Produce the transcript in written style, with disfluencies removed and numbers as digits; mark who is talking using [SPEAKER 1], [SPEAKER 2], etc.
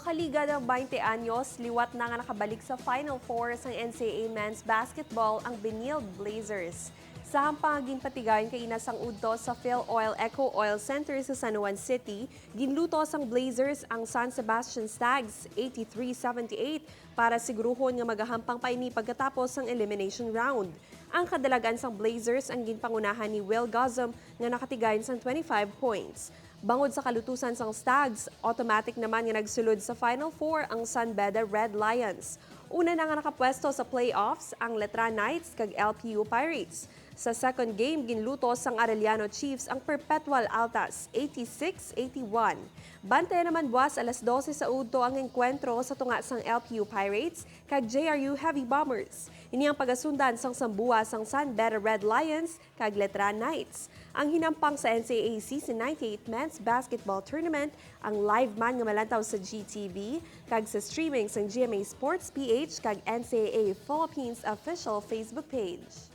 [SPEAKER 1] Makaliga ng 20 anyos, liwat na nga nakabalik sa Final Four ng NCAA Men's Basketball ang Benilde Blazers. Sa hampang ginpatigayon kay inasang udto sa Phil Oil Eco Oil Center sa San Juan City, ginlutos ang Blazers ang San Sebastian Stags 83-78 para siguruhon nga magahampang paini pagkatapos ng elimination round. Ang kadalagan sang Blazers ang ginpangunahan ni Will Gozum nga nakatigayon sang 25 points. Bangod sa kalutusan sang Stags, automatic naman nga nagsulod sa Final Four ang San Beda Red Lions. Una na nga nakapwesto sa playoffs ang Letra Knights kag LPU Pirates. Sa second game, ginlutos ang Arellano Chiefs ang Perpetuals Altas 86-81. Bantay naman buwas alas 12 sa udto ang enkwentro sa tunga sang LPU Pirates kag JRU Heavy Bombers. Ini ang pagasundan sang sambuwa sang San Beda Red Lions kag Letra Knights. Ang hinampang sa NCAA Season 98 Men's Basketball Tournament ang live man nga malantaw sa GTV kag sa streaming sang GMA Sports PH kag NCAA Philippines official Facebook page.